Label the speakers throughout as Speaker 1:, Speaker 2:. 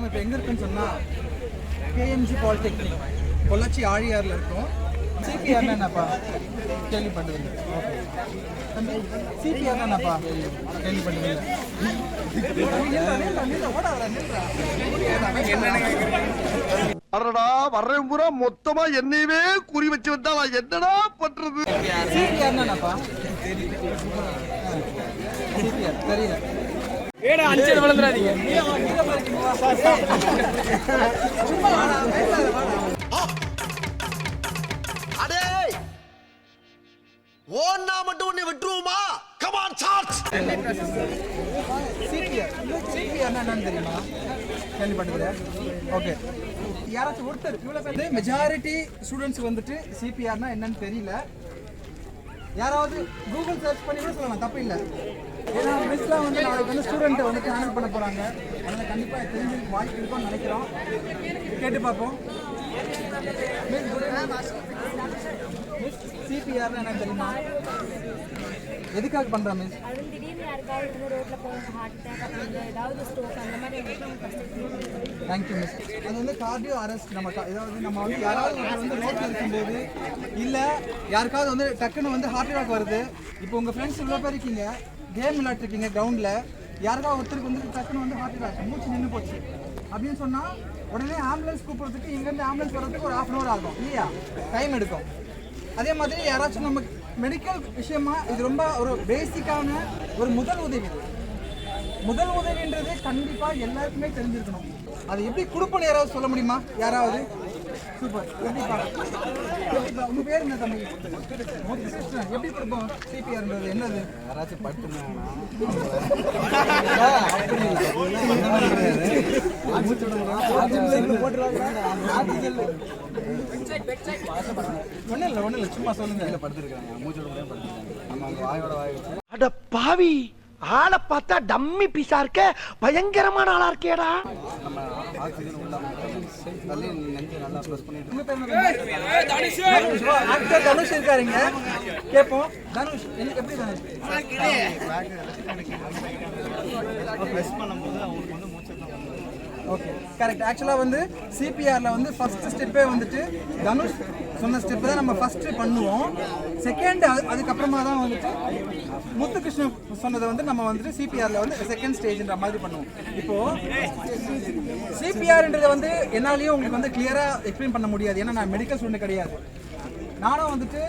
Speaker 1: நாம இப்போ எங்கே இருக்குன்னு சொன்னால் கேஎம்ஜி பாலிடெக்னிக் பொள்ளாச்சி ஆழியாரில் இருக்கோம். சிபிஆர்னா என்னப்பா கேள்விப்பட்டதில்லை? ஓகே தம்பி, சிபிஆர்னா என்னப்பா கேள்விப்பட்டதில்லை?
Speaker 2: அடடா வர்றேன் பூரா மொத்தமா என்னையவே குறி வச்சு வந்தா நான் என்னடா பண்றது?
Speaker 1: சிபிஆர்னா என்னப்பா? சிபிஆர் தெரியல.
Speaker 3: ஏடா அஞ்சு விழுந்துறாதீங்க.
Speaker 2: அடே ஓன்னா மட்டும் உன்னை விட்டுருவோமா? Come on charge.
Speaker 1: சிபிஆர்னா என்னன்னு தெரியுமா? கேள்விப்பட்டதில்லை? ஓகே, யாராச்சும் ஒருத்தர் இவ்வளோ பேர் மெஜாரிட்டி ஸ்டூடெண்ட்ஸ் வந்துட்டு சிபிஆர்னா என்னன்னு தெரியல. யாராவது கூகுள் சர்ச் பண்ணி கூட சொல்லலாம், தப்பு இல்லை. ஏன்னா மிஸ்லாம் வந்து நாளைக்கு வந்து ஸ்டூடெண்ட்டை வந்து ஹேண்டில் பண்ண போகிறாங்க. அதனால் கண்டிப்பாக தெரிஞ்சுக்க வாய்ப்பு இருக்கும்னு நினைக்கிறோம். கேட்டு பார்ப்போம். மிஸ் சிபிஆர்னா என்ன தெரியுமா? எதுக்காக பண்ணுறோம் மிஸ்? Thank you miss. அது வந்து கார்டியோ அரெஸ்ட். நம்ம வந்து யாராவது வந்து ரோட்டில் இருக்கும்போது இல்லை யாருக்காவது வந்து டக்குன்னு வந்து ஹார்ட் அட்டாக் வருது. இப்போ உங்கள் ஃப்ரெண்ட்ஸ் இவ்வளோ பேர் இருக்கீங்க, கேம் விளையாட்டுருக்கீங்க கிரவுண்டில், யாருக்காவது ஒருத்தருக்கு வந்து டக்குன்னு வந்து ஹார்ட் அட்டாக், மூச்சு நின்று போச்சு அப்படின்னு சொன்னால் உடனே ஆம்புலன்ஸ் கூப்பிட்றதுக்கு இங்கேருந்து ஆம்புலன்ஸ் வர்றதுக்கு ஒரு 1/2 hour ஆகும் இல்லையா? டைம் எடுக்கும். அதே மாதிரி யாராச்சும் நம்ம மெடிக்கல் விஷயமா இது ரொம்ப ஒரு பேசிக்கான ஒரு முதல் உதவி. முதல் உதவின்றது கண்டிப்பாக எல்லாருக்குமே தெரிஞ்சிருக்கணும். அது எப்படி கொடுப்போன்னு யாராவது சொல்ல முடியுமா? யாராவது? சூப்பர். எப்படிப்பா உங்கள் பேர் என்ன தம்பி? எப்படி கொடுப்போம் சிபிஆர்ன்றது? என்னது? யாராச்சும் பட்டுருந்தாங்கன்னா ஒன்றும் இல்லை சும்மா சொல்லுங்க. இல்லை படுத்துருக்காங்க, மூச்சோட படுத்துருக்காங்க.
Speaker 2: அட பாவி, ஆளை பார்த்தா டம்மி பீஸா இருக்க, பயங்கரமான ஆளா இருக்கேடா.
Speaker 1: நம்ம ஆக்சிஜன் உள்ளாம தள்ளி நெஞ்சு நல்லா ப்ளஸ் பண்ணிட்டு ஆக்டர் தனுஷ் இருக்காருங்க. கேட்போம். தனுஷ் எப்படி தனுஷ் ப்ளஸ் பண்ணும்போது அவங்களுக்கு வந்து மூச்சு? Okay correct. ஆக்சுவலாக வந்து சிபிஆரில் வந்து ஃபஸ்ட்டு ஸ்டெப்பே வந்துட்டு தனுஷ் சொன்ன ஸ்டெப்பு தான் நம்ம ஃபஸ்ட்டு பண்ணுவோம். செகண்ட் அதுக்கப்புறமா தான் வந்துட்டு முத்துகிருஷ்ணன் சொன்னதை வந்து நம்ம வந்துட்டு சிபிஆரில் வந்து செகண்ட் ஸ்டேஜ்ன்ற மாதிரி பண்ணுவோம். இப்போது சிபிஆர்ன்றதை வந்து என்னாலேயும் உங்களுக்கு வந்து கிளியராக எக்ஸ்பிளைன் பண்ண முடியாது. ஏன்னா நான் மெடிக்கல் ஸ்டூடெண்ட் கிடையாது. நானும் வந்துட்டு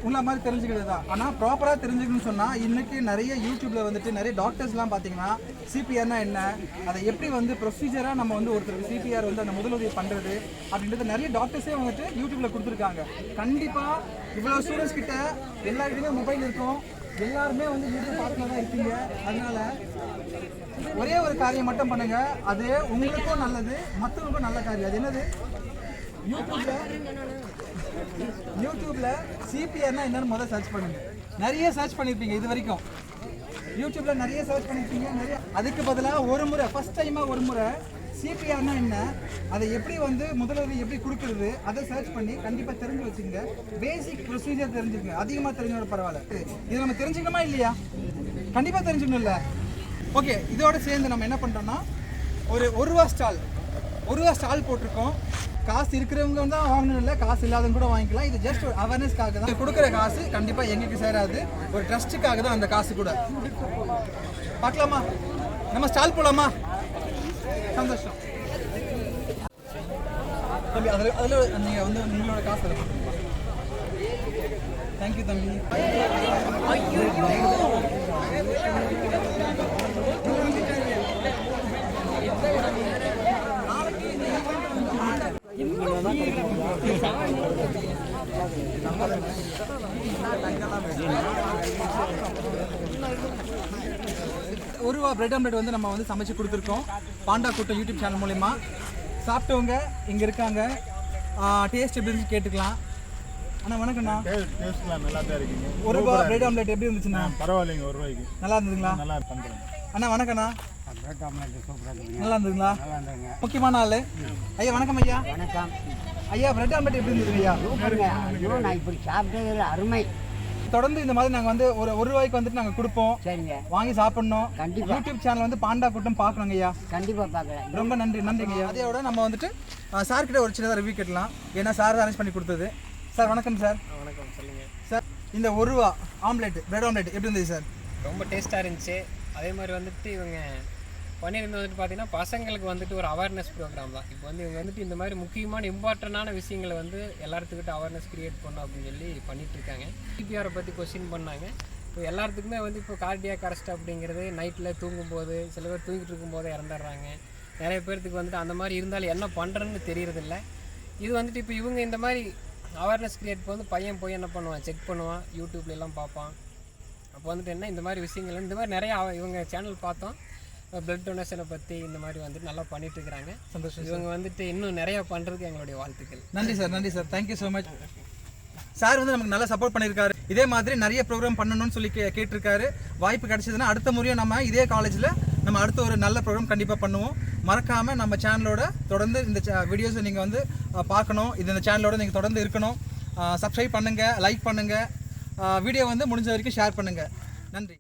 Speaker 1: உள்ள மாதிரி தெரிஞ்சுக்கிறது தான். ஆனால் ப்ராப்பராக தெரிஞ்சுக்கணும்னு சொன்னால் இன்றைக்கி நிறைய யூடியூப்பில் வந்துட்டு நிறைய டாக்டர்ஸ்லாம் பார்த்தீங்கன்னா சிபிஆர்னா என்ன, அதை எப்படி வந்து ப்ரொசீஜராக நம்ம வந்து ஒருத்தருக்கு சிபிஆர் வந்து அந்த முதலுதவி பண்ணுறது அப்படின்றது நிறைய டாக்டர்ஸே வந்துட்டு யூடியூப்பில் கொடுத்துருக்காங்க. கண்டிப்பாக இவ்வளோ ஸ்டூடெண்ட்ஸ் கிட்ட எல்லாருக்குமே மொபைல் இருக்கும், எல்லாருமே வந்து யூடியூப் பார்த்துட்டு தான் இருப்பீங்க. அதனால ஒரே ஒரு காரியம் மட்டும் பண்ணுங்கள், அது உங்களுக்கும் நல்லது, மற்றவங்களுக்கும் நல்ல காரியம். அது என்னது? யூடியூப்ல சிபிஆர்னா என்னன்னு முதல்ல சர்ச் பண்ணுங்க. நிறைய சர்ச் பண்ணியிருப்பீங்க இது வரைக்கும், யூடியூப்ல நிறைய சர்ச் பண்ணியிருப்பீங்க நிறைய. அதுக்கு பதிலாக ஒரு முறை ஃபர்ஸ்ட் டைமாக ஒரு முறை சிபிஆர்னா என்ன, அதை எப்படி வந்து முதலுதவி எப்படி கொடுக்குறது அதை சர்ச் பண்ணி கண்டிப்பாக தெரிஞ்சு வச்சுங்க. பேசிக் ப்ரொசீஜர் தெரிஞ்சுங்க. அதிகமாக தெரிஞ்சோட பரவாயில்ல, இது நம்ம தெரிஞ்சுக்கணுமா இல்லையா? கண்டிப்பாக தெரிஞ்சுக்கணும்ல. ஓகே, இதோட சேர்ந்து நம்ம என்ன பண்ணுறோம்னா ஒரு ₹1 ஸ்டால் போட்டிருக்கோம். காசு இருக்கிறவங்க தான் வாங்கணும் இல்லை, காசு இல்லாதவங்க கூட வாங்கிக்கலாம். இது ஜஸ்ட் ஒரு அவேர்னஸ்க்காக தான். கொடுக்குற காசு கண்டிப்பாக எங்களுக்கு சேராது, ஒரு ட்ரஸ்ட்டுக்காக தான் அந்த காசு கூட. பார்க்கலாமா? நம்ம ஸ்டால் போகலாமா? சந்தோஷம் தம்பி. அதில் நீங்கள் வந்து உங்களோட காசு அதில் போட்டுருக்கீங்களா? தேங்க்யூ தம்பி. ₹1 பிரெட் ஆம்லெட் வந்து நம்ம வந்து சமைச்சு கொடுத்துருக்கோம் பாண்டா கூட்டம் யூடியூப் சேனல் மூலமா. சாப்பிட்டவங்க இங்கே இருக்காங்க, டேஸ்ட் எப்படி இருந்துச்சு கேட்டுக்கலாம். அண்ணா வணக்கண்ணா.
Speaker 4: டேஸ்ட்லாம் நல்லா தான் இருக்குங்க.
Speaker 1: ₹1 பிரெட் ஆம்லெட் எப்படி இருந்துச்சுண்ணா?
Speaker 4: பரவாயில்லைங்க, ₹1.
Speaker 1: நல்லா இருந்ததுங்களா?
Speaker 4: நல்லா பண்ணுறேன்.
Speaker 1: அண்ணா வணக்கண்ணா.
Speaker 4: பிரெட் ஆம்லெட் சூப்பராக இருக்குங்க.
Speaker 1: நல்லா இருந்ததுங்களா?
Speaker 4: நல்லா இருந்துங்க.
Speaker 1: முக்கியமான ஆள் ஐயா. வணக்கம் ஐயா.
Speaker 5: வணக்கம்
Speaker 1: ஐயா. பிரெட் ஆம்லெட் எப்படி இருந்தது ஐயா?
Speaker 5: சூப்பருங்க. ஐயோ, நான் இப்படி சாப்பிட்டது அருமை.
Speaker 1: தொடர்ந்து இந்த மாதிரி நாங்கள் வந்து ஒரு ரூபாய்க்கு வந்துட்டு நாங்கள் கொடுப்போம்.
Speaker 5: சரிங்க,
Speaker 1: வாங்கி சாப்பிடணும்.
Speaker 5: கண்டிப்பா.
Speaker 1: யூடியூப் சேனல் வந்து பாண்டா கூட்டம் பார்க்கணுங்க ஐயா.
Speaker 5: கண்டிப்பாக பார்க்கலாம்.
Speaker 1: ரொம்ப நன்றிங்க ஐயா. அதையோட நம்ம வந்துட்டு சார் கிட்ட ஒரு சின்னதாக ரிவ்யூ கேட்கலாம். ஏன்னா சார் அரேஞ்ச் பண்ணி கொடுத்தது. சார் வணக்கம் சார்.
Speaker 3: வணக்கம், சொல்லுங்கள்
Speaker 1: சார். இந்த ஒரு ரூபா ஆம்லேட், பிரெட் ஆம்லேட் எப்படி இருந்தது சார்?
Speaker 3: ரொம்ப டேஸ்ட்டாக இருந்துச்சு. அதே மாதிரி வந்துட்டு இவங்க பண்ணியிருந்து வந்துட்டு பார்த்தீங்கன்னா பசங்களுக்கு வந்துட்டு ஒரு அவேர்னஸ் ப்ரோக்ராம் தான். இப்போ வந்து இவங்க வந்துட்டு இந்த மாதிரி முக்கியமான இம்பார்ட்டண்டான விஷயங்களை வந்து எல்லாத்துக்கிட்ட அவேர்னஸ் க்ரியேட் பண்ணணும் அப்படின்னு சொல்லி பண்ணிகிட்ருக்காங்க. சிபிஆரை பற்றி கொஸ்டின் பண்ணாங்க. இப்போ எல்லாத்துக்குமே வந்து இப்போ கார்டியாக் அரெஸ்ட் அப்படிங்கிறது நைட்டில் தூங்கும்போது, சில பேர் தூங்கிட்டு இருக்கும்போது இறந்துடுறாங்க. நிறைய பேர்த்துக்கு வந்துட்டு அந்த மாதிரி இருந்தாலும் என்ன பண்ணுறதுன்னு தெரியறதில்ல. இது வந்துட்டு இப்போ இவங்க இந்த மாதிரி அவேர்னஸ் க்ரியேட் பண்ணி பையன் போய் என்ன பண்ணுவான், செக் பண்ணுவான், யூடியூப்லாம் பார்ப்பான். அப்போ வந்துட்டு என்ன இந்த மாதிரி விஷயங்கள் இந்த மாதிரி நிறையா இவங்க சேனல் பார்த்தோம். பிளட் டொனேஷனை பற்றி இந்த மாதிரி வந்துட்டு நல்லா பண்ணிட்டு இருக்கிறாங்க.
Speaker 1: சந்தோஷம்.
Speaker 3: இவங்க வந்துட்டு இன்னும் நிறையா பண்ணுறதுக்கு எங்களுடைய வாழ்த்துக்கள்.
Speaker 1: நன்றி sir. Thank you so much. Sir வந்து நமக்கு நல்லா சப்போர்ட் பண்ணியிருக்காரு. இதே மாதிரி நிறைய ப்ரோக்ராம் பண்ணணும்னு சொல்லி கேட்டிருக்காரு. வாய்ப்பு கிடைச்சதுன்னா அடுத்த முறையும் நம்ம இதே காலேஜில் நம்ம அடுத்த ஒரு நல்ல ப்ரோக்ராம் கண்டிப்பாக பண்ணுவோம். மறக்காமல் நம்ம சேனலோட தொடர்ந்து இந்த வீடியோஸை நீங்கள் வந்து பார்க்கணும். இந்த சேனலோட நீங்கள் தொடர்ந்து இருக்கணும். சப்ஸ்கிரைப் பண்ணுங்கள், லைக் பண்ணுங்கள், வீடியோ வந்து முடிஞ்ச வரைக்கும் ஷேர் பண்ணுங்கள். நன்றி.